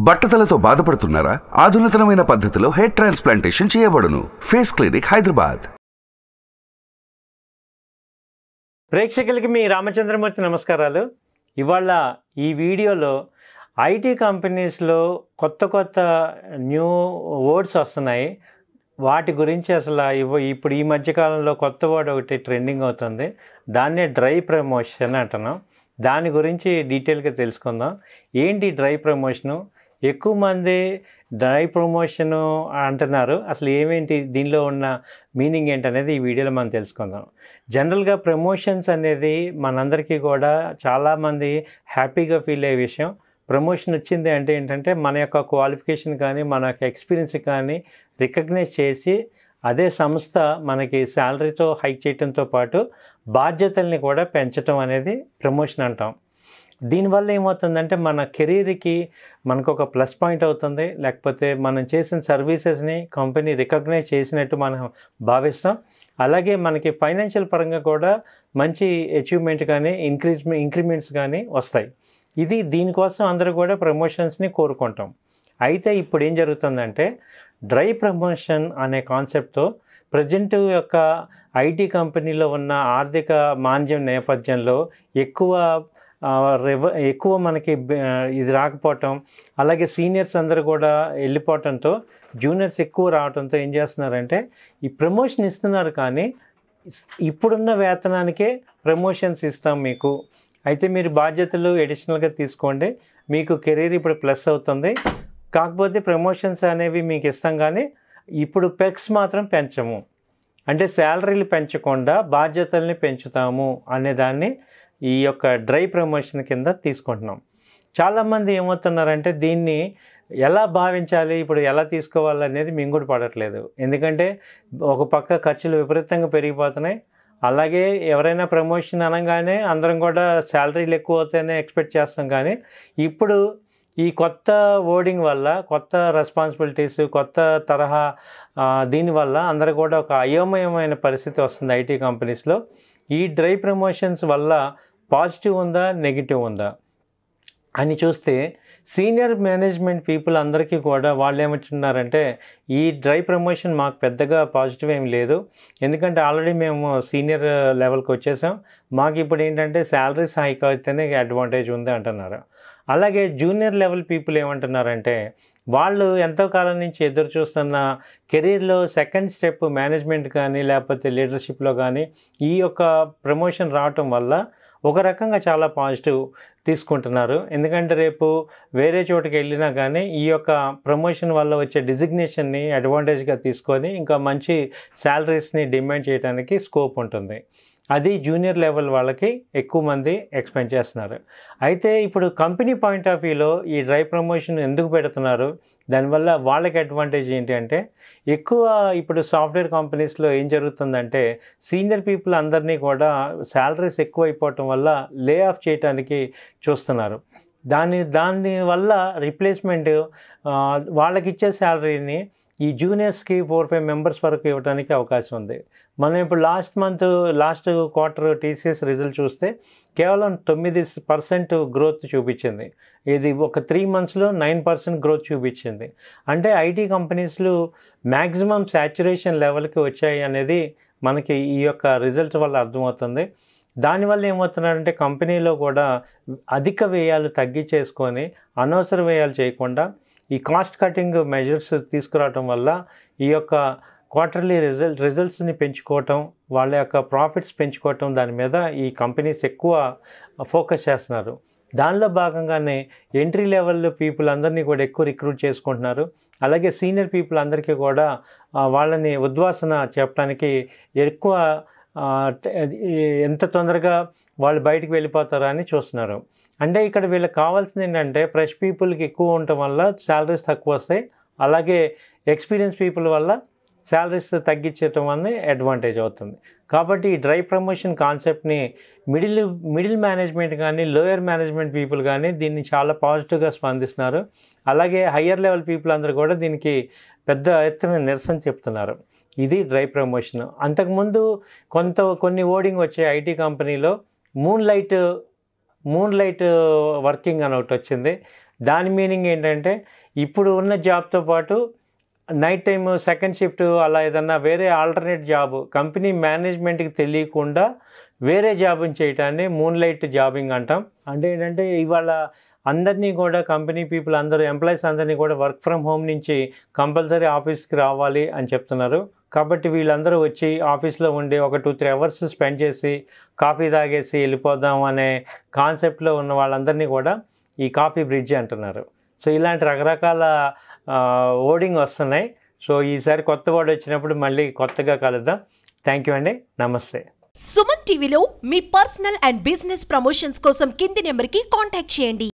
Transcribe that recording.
బట్టతలతో బాధపడుతున్నారా? ఆధునితనమైన పద్ధతిలో hair transplantation చేయబడును. Face clinic, Hyderabad. ప్రేక్షకులకి మీ రామచంద్రమూర్తి నమస్కారాలు. ఇవాళ ఈ వీడియోలో ఐటీ కంపెనీస్లో కొత్త న్యూ వర్డ్స్ వస్తున్నాయి. వాటి గురించి అసలు ఇప్పుడు ఈ మధ్యకాలంలో కొత్త వర్డ్ ఒకటి ట్రెండింగ్ అవుతుంది. దాన్నే డ్రై ప్రమోషన్ అంటున్నాం. దాని గురించి డీటెయిల్గా తెలుసుకుందాం. ఏంటి డ్రై ప్రమోషను? ఎక్కువ మంది డ్రై ప్రమోషను అంటున్నారు. అసలు ఏమేంటి, దీనిలో ఉన్న మీనింగ్ ఏంటనేది ఈ వీడియోలో మనం తెలుసుకుందాం. జనరల్గా ప్రమోషన్స్ అనేది మనందరికీ కూడా చాలామంది హ్యాపీగా ఫీల్ అయ్యే విషయం. ప్రమోషన్ వచ్చింది అంటే ఏంటంటే మన యొక్క క్వాలిఫికేషన్ కానీ మన యొక్క ఎక్స్పీరియన్స్ కానీ రికగ్నైజ్ చేసి అదే సంస్థ మనకి శాలరీతో హైక్ చేయడంతో పాటు బాధ్యతల్ని కూడా పెంచడం అనేది ప్రమోషన్ అంటాం. దీనివల్ల ఏమవుతుందంటే మన కెరీర్కి మనకు ఒక ప్లస్ పాయింట్ అవుతుంది. లేకపోతే మనం చేసిన సర్వీసెస్ని కంపెనీ రికగ్నైజ్ చేసినట్టు మనం భావిస్తాం. అలాగే మనకి ఫైనాన్షియల్ పరంగా కూడా మంచి అచీవ్మెంట్ కానీ ఇంక్రిమెంట్స్ కానీ వస్తాయి. దీనికోసం అందరూ కూడా ప్రమోషన్స్ని కోరుకుంటాం. అయితే ఇప్పుడు ఏం జరుగుతుందంటే డ్రై ప్రమోషన్ అనే కాన్సెప్ట్తో ప్రజెంట్ యొక్క ఐటీ కంపెనీలో ఉన్న ఆర్థిక మాంద్యం నేపథ్యంలో ఎక్కువ మనకి ఇది రాకపోవటం, అలాగే సీనియర్స్ అందరూ కూడా వెళ్ళిపోవటంతో జూనియర్స్ ఎక్కువ రావడంతో ఏం చేస్తున్నారంటే ఈ ప్రమోషన్ ఇస్తున్నారు, కానీ ఇప్పుడున్న వేతనానికే ప్రమోషన్స్ ఇస్తాం మీకు, అయితే మీరు బాధ్యతలు అడిషనల్గా తీసుకోండి, మీకు కెరీర్ ఇప్పుడు ప్లస్ అవుతుంది, కాకపోతే ప్రమోషన్స్ అనేవి మీకు ఇస్తాం కానీ ఇప్పుడు పెక్స్ మాత్రం పెంచము, అంటే శాలరీలు పెంచకుండా బాధ్యతల్ని పెంచుతాము అనేదాన్ని ఈ యొక్క డ్రై ప్రమోషన్ కింద తీసుకుంటున్నాం. చాలామంది ఏమవుతున్నారంటే దీన్ని ఎలా భావించాలి, ఇప్పుడు ఎలా తీసుకోవాలనేది మింగుడు పడట్లేదు. ఎందుకంటే ఒక పక్క ఖర్చులు విపరీతంగా పెరిగిపోతున్నాయి. అలాగే ఎవరైనా ప్రమోషన్ అనగానే అందరం కూడా శాలరీలు ఎక్కువ అవుతాయనే ఎక్స్పెక్ట్ చేస్తాం, కానీ ఇప్పుడు ఈ కొత్త వర్డింగ్ వల్ల, కొత్త రెస్పాన్సిబిలిటీస్, కొత్త తరహా దీనివల్ల అందరూ కూడా ఒక అయోమయమైన పరిస్థితి వస్తుంది ఐటీ కంపెనీస్లో. ఈ డ్రై ప్రమోషన్స్ వల్ల పాజిటివ్ ఉందా, నెగిటివ్ ఉందా అని చూస్తే సీనియర్ మేనేజ్మెంట్ పీపుల్ అందరికీ కూడా వాళ్ళు ఏమంటున్నారంటే ఈ డ్రై ప్రమోషన్ మాకు పెద్దగా పాజిటివ్ ఏం లేదు, ఎందుకంటే ఆల్రెడీ మేము సీనియర్ లెవెల్కి వచ్చేసాం, మాకు ఇప్పుడు ఏంటంటే శాలరీస్ హైక్ అయితేనే అడ్వాంటేజ్ ఉంది అంటున్నారు. అలాగే జూనియర్ లెవెల్ పీపుల్ ఏమంటున్నారంటే వాళ్ళు ఎంతో కాలం నుంచి ఎదురు చూస్తున్న కెరీర్లో సెకండ్ స్టెప్ మేనేజ్మెంట్ కానీ లేకపోతే లీడర్షిప్లో కానీ ఈ యొక్క ప్రమోషన్ రావటం వల్ల ఒక రకంగా చాలా పాజిటివ్ తీసుకుంటున్నారు. ఎందుకంటే రేపు వేరే చోటుకి వెళ్ళినా కానీ ఈ యొక్క ప్రమోషన్ వల్ల వచ్చే డిజిగ్నేషన్ని అడ్వాంటేజ్గా తీసుకొని ఇంకా మంచి శాలరీస్ని డిమాండ్ చేయడానికి స్కోప్ ఉంటుంది. అది జూనియర్ లెవెల్ వాళ్ళకి ఎక్కువ మంది ఎక్స్పెక్ట్ చేస్తున్నారు. అయితే ఇప్పుడు కంపెనీ పాయింట్ ఆఫ్ వ్యూలో ఈ డ్రై ప్రమోషన్ ఎందుకు పెడుతున్నారు, దానివల్ల వాళ్ళకి అడ్వాంటేజ్ ఏంటి అంటే ఎక్కువ ఇప్పుడు సాఫ్ట్వేర్ కంపెనీస్లో ఏం జరుగుతుందంటే సీనియర్ పీపుల్ అందరినీ కూడా శాలరీస్ ఎక్కువ అయిపోవటం వల్ల లే ఆఫ్ చేయడానికి చూస్తున్నారు. దానివల్ల రిప్లేస్మెంట్ వాళ్ళకి ఇచ్చే శాలరీని ఈ జూనియర్స్కి 4-5 మెంబర్స్ వరకు ఇవ్వడానికి అవకాశం ఉంది. మనం ఇప్పుడు లాస్ట్ క్వార్టర్ టీసీఎస్ రిజల్ట్ చూస్తే కేవలం 9% గ్రోత్ చూపించింది. ఇది ఒక 3 మంత్స్లో 9% గ్రోత్ చూపించింది. అంటే ఐటీ కంపెనీస్లు మ్యాక్సిమం శాచ్యురేషన్ లెవెల్కి వచ్చాయి అనేది మనకి ఈ యొక్క రిజల్ట్ వల్ల అర్థమవుతుంది. దానివల్ల ఏమవుతున్నారంటే కంపెనీలో కూడా అధిక వ్యయాలు తగ్గించేసుకొని అనవసర వ్యయాలు చేయకుండా ఈ కాస్ట్ కటింగ్ మెజర్స్ తీసుకురావటం వల్ల ఈ యొక్క క్వార్టర్లీ రిజల్ట్స్ని పెంచుకోవటం, వాళ్ళ యొక్క ప్రాఫిట్స్ పెంచుకోవటం, దాని మీద ఈ కంపెనీస్ ఎక్కువ ఫోకస్ చేస్తున్నారు. దానిలో భాగంగానే ఎంట్రీ లెవెల్ పీపుల్ అందరినీ కూడా ఎక్కువ రిక్రూట్ చేసుకుంటున్నారు. అలాగే సీనియర్ పీపుల్ అందరికీ కూడా వాళ్ళని ఉద్వాసన చెప్పడానికి ఎక్కువ ఎంత తొందరగా వాళ్ళు బయటికి వెళ్ళిపోతారా అని చూస్తున్నారు. అంటే ఇక్కడ వీళ్ళకి కావాల్సింది ఏంటంటే ఫ్రెష్ పీపుల్కి ఎక్కువ ఉండటం వల్ల శాలరీస్ తక్కువ వస్తాయి, అలాగే ఎక్స్పీరియన్స్ పీపుల్ వల్ల శాలరీస్ తగ్గించడం వల్ల అడ్వాంటేజ్ అవుతుంది. కాబట్టి ఈ డ్రై ప్రమోషన్ కాన్సెప్ట్ని మిడిల్ మేనేజ్మెంట్ కానీ లోయర్ మేనేజ్మెంట్ పీపుల్ కానీ దీన్ని చాలా పాజిటివ్గా స్పందిస్తున్నారు. అలాగే హయ్యర్ లెవెల్ పీపుల్ అందరూ కూడా దీనికి పెద్ద ఎత్తున నిరసన చెప్తున్నారు. ఇది డ్రై ప్రమోషన్. అంతకుముందు కొన్ని ఓడింగ్ వచ్చే ఐటీ కంపెనీలో మూన్ లైట్ వర్కింగ్ అని ఒకటి వచ్చింది. దాని మీనింగ్ ఏంటంటే ఇప్పుడు ఉన్న జాబ్తో పాటు నైట్ టైం సెకండ్ షిఫ్ట్ అలా ఏదన్నా వేరే ఆల్టర్నేట్ జాబ్ కంపెనీ మేనేజ్మెంట్కి తెలియకుండా వేరే జాబ్ని చేయటాన్ని మూన్లైట్ జాబింగ్ అంటాం. అంటే ఏంటంటే ఇవాళ అందరినీ కూడా కంపెనీ పీపుల్ అందరూ ఎంప్లాయీస్ అందరినీ కూడా వర్క్ ఫ్రమ్ హోమ్ నుంచి కంపల్సరీ ఆఫీస్కి రావాలి అని చెప్తున్నారు. కాబట్టి వీళ్ళందరూ వచ్చి ఆఫీస్లో ఉండి ఒక 2-3 అవర్స్ స్పెండ్ చేసి కాఫీ తాగేసి వెళ్ళిపోదాం అనే కాన్సెప్ట్లో ఉన్న వాళ్ళందరినీ కూడా ఈ కాఫీ బ్రిడ్జ్ అంటున్నారు. సో ఇలాంటి రకరకాల ఓడింగ్ వస్తున్నాయి. సో ఈసారి కొత్త వర్డ్ వచ్చినప్పుడు మళ్ళీ కొత్తగా కలుద్దాం. థ్యాంక్ యూ అండి. నమస్తే. సుమన్ టీవీలో మీ పర్సనల్ అండ్ బిజినెస్ ప్రమోషన్స్ కోసం కింది నెంబర్కి కాంటాక్ట్ చేయండి.